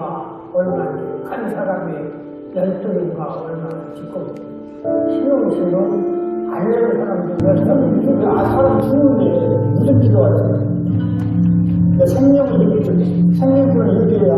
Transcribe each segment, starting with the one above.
12년과 얼마 간 사람이 12년과 얼마 지금 신용수는 안 내는 사람들 몇 아, 사람 죽는데 무슨 기도가 있어요? 생명수를 얘기해야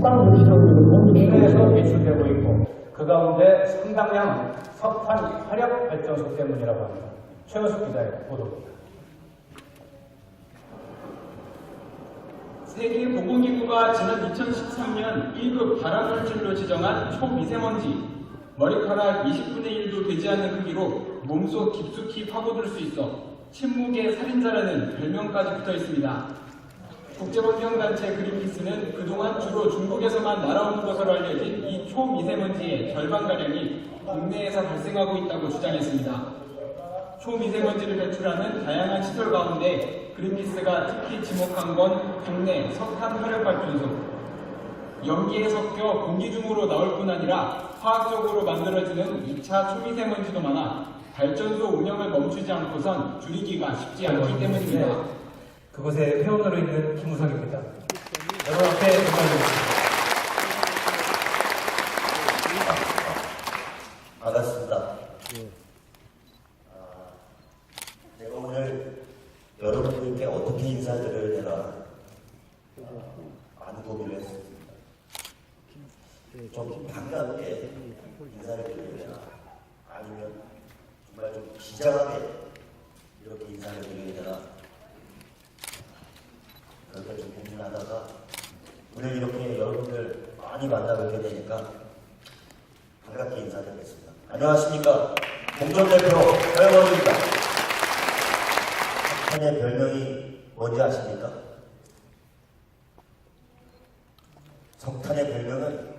땅도 지정되고 국내에서 배출되고 있고 그 가운데 상당량 석탄 화력 발전소 때문이라고 합니다. 최현숙 기자의 보도입니다. 세계보건기구가 지난 2013년 1급 발암물질로 지정한 초미세먼지, 머리카락 20분의 1도 되지 않는 크기로 몸속 깊숙이 파고들 수 있어 침묵의 살인자라는 별명까지 붙어 있습니다. 국제환경단체 그린피스는 그동안 주로 중국에서만 날아오는 것으로 알려진 이 초미세먼지의 절반가량이 국내에서 발생하고 있다고 주장했습니다. 초미세먼지를 배출하는 다양한 시설 가운데 그린피스가 특히 지목한 건 국내 석탄 화력발전소. 연기에 섞여 공기 중으로 나올 뿐 아니라 화학적으로 만들어지는 2차 초미세먼지도 많아 발전소 운영을 멈추지 않고선 줄이기가 쉽지 않기 때문입니다. 그곳에 회원으로 있는 김우석입니다. 여러분 앞에 인사드리겠습니다. 반갑습니다. 제가 오늘 여러분들께 어떻게 인사드려야 되나 많은 고민을 했습니다. 좀 반갑게 인사를 드려야 되나 아니면 정말 좀 비장하게 이렇게 인사를 드려야 되나 그렇게 좀 고민하다가 오늘 이렇게 여러분들 많이 만나뵙게 되니까 반갑게 인사드리겠습니다. 안녕하십니까. 공정대표 허영원입니다. 석탄의 별명이 뭔지 아십니까? 석탄의 별명은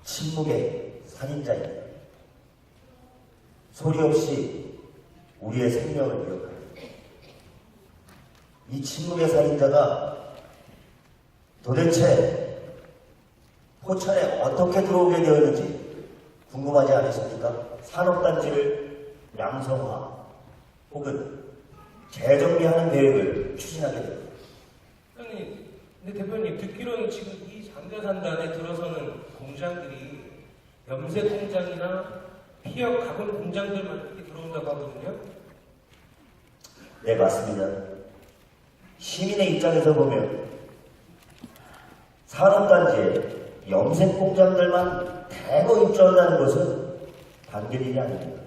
침묵의 살인자입니다. 소리 없이 우리의 생명을 위협합니다. 이 침묵의 살인자가 도대체 포천에 어떻게 들어오게 되었는지 궁금하지 않으십니까? 산업단지를 양성화 혹은 재정비하는 계획을 추진하게 됩니다. 형님, 근데 대표님 듣기로는 지금 이 장자산단에 들어서는 공장들이 염색 공장이나 피혁 가공 공장들만 이렇게 들어온다고 하거든요. 네, 맞습니다. 시민의 입장에서 보면 산업단지에 염색 공장들만 대거 입주한다는 것은 반길 일이 아닙니다.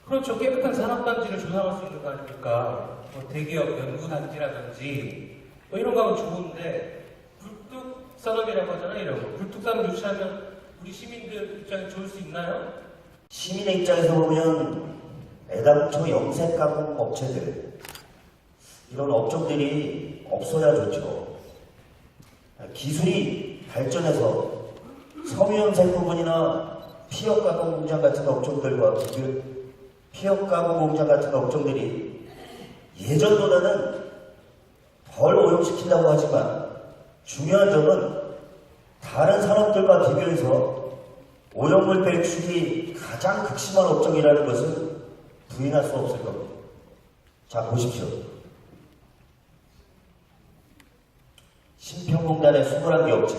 그렇죠. 깨끗한 산업단지를 조성할 수 있는 거 아닙니까? 뭐 대기업 연구단지라든지 뭐 이런 거 하면 좋은데 불뚝산업이라고 하잖아요. 이런 거. 불뚝산업 유치하면 우리 시민들 입장에 좋을 수 있나요? 시민의 입장에서 보면 애당초 염색 가공 업체들 이런 업종들이 없어야 좋죠. 기술이 발전해서 섬유염색 부분이나 피혁 가공 공장 같은 업종들과 피혁 가공 공장 같은 업종들이 예전보다는 덜 오염시킨다고 하지만 중요한 점은 다른 산업들과 비교해서 오염물 배출이 가장 극심한 업종이라는 것은 부인할 수 없을 겁니다. 자, 보십시오. 신평공단의 21개 업체,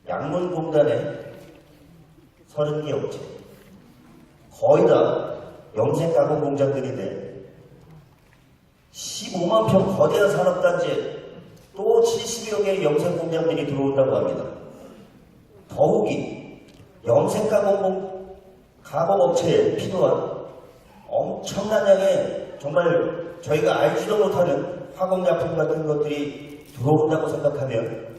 양문공단의 30개 업체, 거의 다 염색 가공 공장들인데 15만 평 거대한 산업단지에 또 70여 개의 염색 공장들이 들어온다고 합니다. 더욱이 염색 가공 업체에 필요한 엄청난 양의 정말 저희가 알지도 못하는 화공약품 같은 것들이 들어온다고 생각하면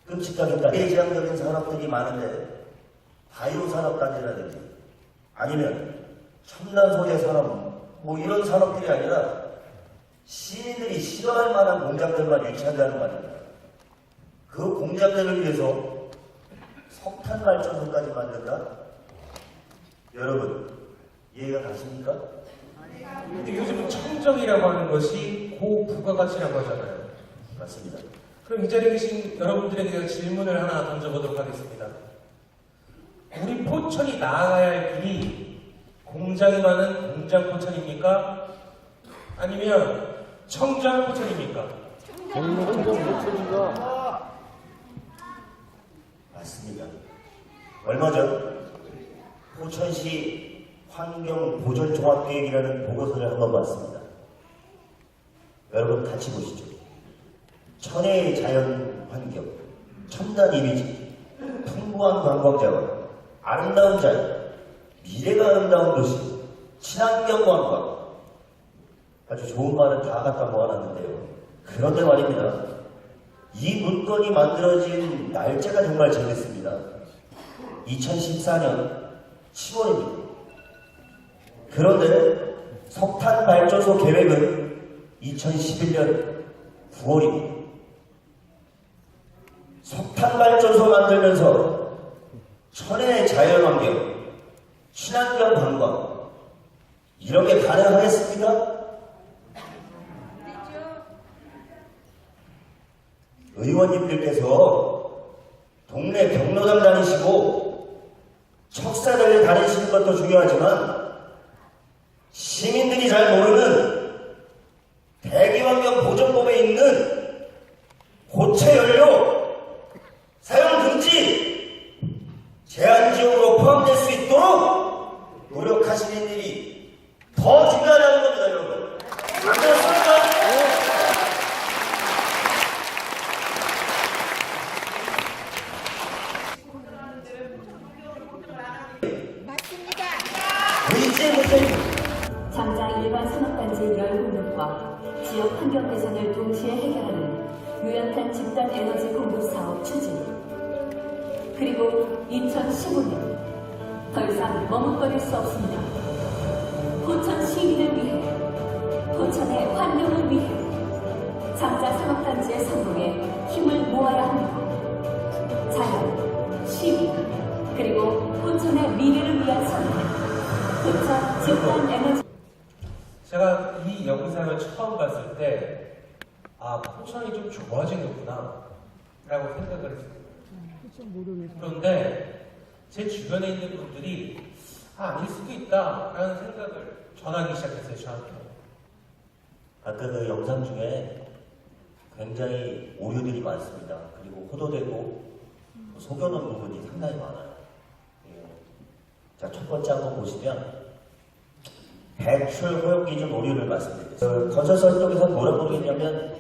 끔찍하겠다. 대지향적인 산업들이 많은데 바이오 산업단지라든지 아니면 첨단 소재 산업 뭐 이런 산업들이 아니라 시민들이 싫어할 만한 공장들만 유치한다는 말입니다. 그 공장들을 위해서 석탄 발전소까지 만든다? 여러분 이해가 가십니까? 근데 요즘은 청정이라고 하는 것이 고부가가치라고 하잖아요. 맞습니다. 그럼 이 자리에 계신 여러분들에게 질문을 하나 던져보도록 하겠습니다. 우리 포천이 나아가야 할 길이 공장이 많은 공장 포천입니까? 아니면 청정 포천입니까? 청정 포천인가? 얼마 전 포천시 환경보전종합계획이라는 보고서를 한번 봤습니다. 여러분 같이 보시죠. 천혜의 자연 환경, 첨단 이미지, 풍부한 관광자원, 아름다운 자연, 미래가 아름다운 도시, 친환경 관광. 아주 좋은 말을 다 갖다 모아놨는데요. 그런데 말입니다. 이 문건이 만들어진 날짜가 정말 재밌습니다. 2014년 10월입니다. 그런데 석탄 발전소 계획은 2011년 9월입니다. 석탄 발전소 만들면서 천혜의 자연환경, 친환경 관광 이런 게 가능하겠습니까? 의원님들께서 동네 경로당 다니시고 척사대를 다니시는 것도 중요하지만 시민들이 잘 모르는 대기환경보전법에 있는 고체 연료 사용 금지 제한지역으로 포함될 수 있도록 노력하시는 일이 더 중요하다는 겁니다, 여러분. 안 그렇습니까? 의지 못해 장자 일반 산업단지 열공급과 지역 환경 개선을 동시에 해결하는 유연한 집단 에너지 공급 사업 추진. 그리고 2015년 더 이상 머뭇거릴 수 없습니다. 포천 시민을 위해, 포천의 환경을 위해 장자 산업단지의 성공에 힘을 모아야 합니다. 자연, 시민, 그리고 포천의 미래를 위한 선택. 포천 집단 에너지. 제가 이 영상을 처음 봤을 때, 아, 포천이 좀 좋아지는구나, 라고 생각을 했어요. 그런데 제 주변에 있는 분들이, 아, 아닐 수도 있다, 라는 생각을 전하기 시작했어요, 저한테. 아까 그 영상 중에 굉장히 오류들이 많습니다. 그리고 호도되고 속여놓은 부분이 상당히 많아요. 예. 자, 첫 번째 한번 보시면 배출 허용 기준 오류를 말씀드리겠습니다. 건설사 쪽에서 뭐라고 그러겠냐면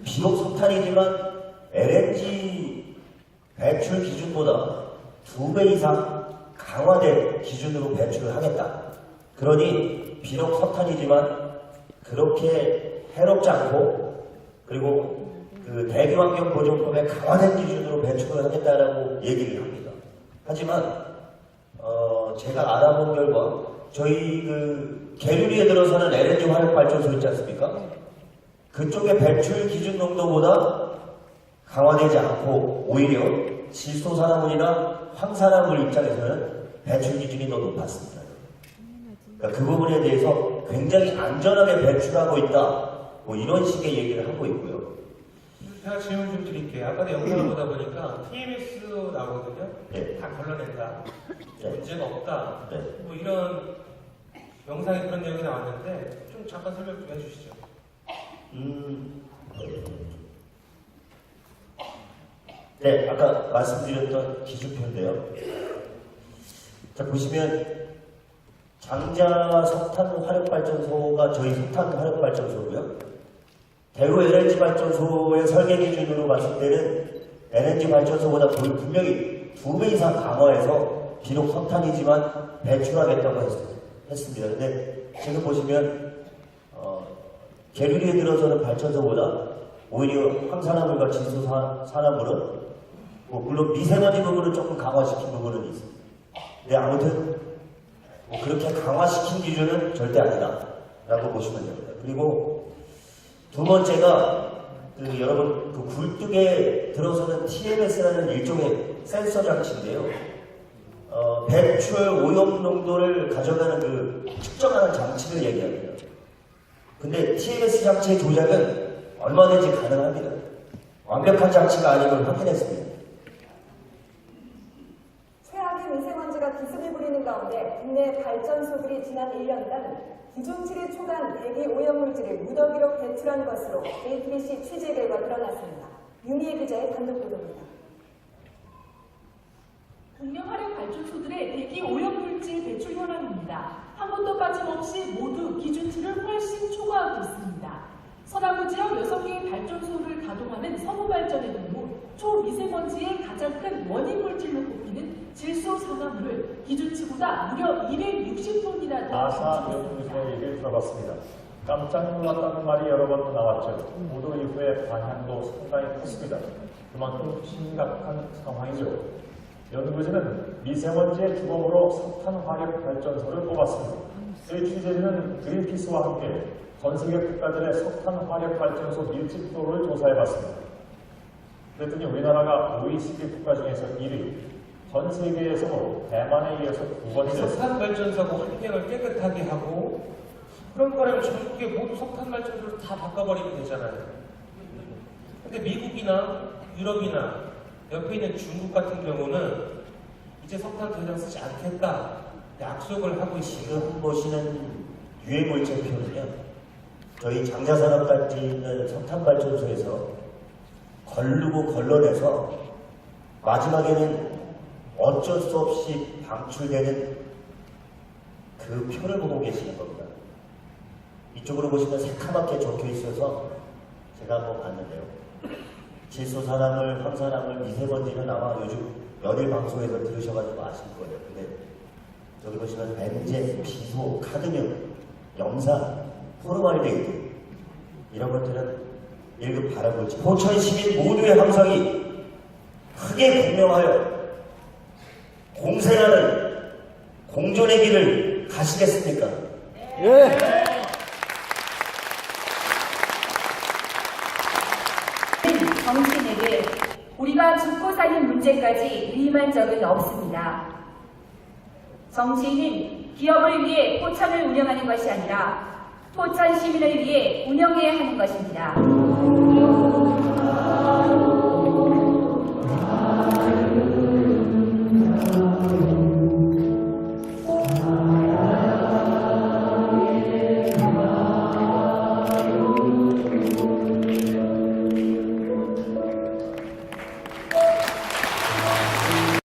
비록 석탄이지만 LNG 배출 기준보다 2배 이상 강화된 기준으로 배출을 하겠다. 그러니 비록 석탄이지만 그렇게 해롭지 않고 그리고 그 대기환경보전법에 강화된 기준으로 배출을 하겠다라고 얘기를 합니다. 하지만 제가 알아본 결과 저희 그 계류리에 들어서는 LNG 화력발전소 있지 않습니까? 그쪽의 배출 기준 농도보다 강화되지 않고 오히려 질소산화물이나 황산화물 입장에서는 배출 기준이 더 높았습니다. 그러니까 그 부분에 대해서 굉장히 안전하게 배출하고 있다. 뭐 이런 식의 얘기를 하고 있고요. 제가 질문 좀 드릴게요. 아까 영상을 보다 보니까 TMS 나오거든요. 네. 다 걸러낸다. 네. 문제가 없다. 네. 뭐 이런 영상에 그런 내용이 나왔는데 좀 잠깐 설명 좀 해주시죠. 네, 아까 말씀드렸던 기준표인데요. 자, 보시면 장자 석탄 화력발전소가 저희 석탄 화력발전소고요. 대구 LNG 발전소의 설계 기준으로 봤을 때는 LNG 발전소보다 분명히 2배 이상 강화해서 비록 석탄이지만 배출하겠다고 했습니다. 근데 지금 보시면 계류리에 들어서는 발전소보다 오히려 황산화물과 질소산화물은 물론 미세먼지 부분을 조금 강화시킨 부분은 있습니다. 근데 아무튼 그렇게 강화시킨 기준은 절대 아니다 라고 보시면 됩니다. 그리고 두 번째가 여러분 그 굴뚝에 들어서는 TMS라는 일종의 센서 장치인데요. 배출 오염 농도를 가져가는 그 측정하는 장치를 얘기합니다. 근데 TMS 장치의 조작은 얼마든지 가능합니다. 완벽한 장치가 아닌 걸 확인했습니다. 최악의 미세먼지가 기승을 부리는 가운데 국내 발전소들이 지난 1년간 기존치를 초과한 대기 오염물질을 무더기로 배출한 것으로 JTBC 취재 결과 드러났습니다. 윤희애 기자의 단독 보도입니다. 국내 화력 발전소들의 대기 오염물질 배출 현황입니다. 한 번도 빠짐없이 모두 기준치를 훨씬 초과하고 있습니다. 서남부 지역 6개의 발전소를 가동하는 서부발전의 경우 초미세먼지의 가장 큰 원인 물질로 꼽히는 질소산화물을 기준치보다 무려 260톤이나 더 나사 연구소의 얘기를 들어봤습니다. 깜짝 놀랐다는 말이 여러 번 나왔죠. 보도 이후에 반향도 상당히 컸습니다. 그만큼 심각한 상황이죠. 연구진은 미세먼지의 주범으로 석탄 화력 발전소를 뽑았습니다. 저희 취재진은 그린피스와 함께 전 세계 국가들의 석탄 화력 발전소 밀집도를 조사해봤습니다. 그랬더니 우리나라가 OECD 국가 중에서 1위, 전 세계에서도 대만에 이어서 2번째. 석탄 발전소가 환경을 깨끗하게 하고 그런 거라면 전국에 모두 석탄 발전소를 다 바꿔버리면 되잖아요. 근데 미국이나 유럽이나 옆에 있는 중국 같은 경우는 이제 석탄 더 이상 쓰지 않겠다 약속을 하고 있습니다. 지금 보시는 유해물질표는요, 저희 장자산업단지 있는 석탄발전소에서 걸르고 걸러내서 마지막에는 어쩔 수 없이 방출되는 그 표를 보고 계시는 겁니다. 이쪽으로 보시면 새카맣게 적혀 있어서 제가 한번 봤는데요. 질소산화물, 황산화물, 미세먼지는 아마 요즘 연일 방송에서 들으셔가지고 아실 거예요. 근데 여기 보시면 벤젠, 비소, 카드뮴, 염산, 포르말데이드 이런 것들은 1급 발암물질. 포천 시민 모두의 함성이 크게 공명하여 공생하는 공존의 길을 가시겠습니까? 예. 정치인에게 우리가 죽고 사는 문제까지 위임한 적은 없습니다. 정치인은 기업을 위해 포천을 운영하는 것이 아니라 포천 시민을 위해 운영해야 하는 것입니다.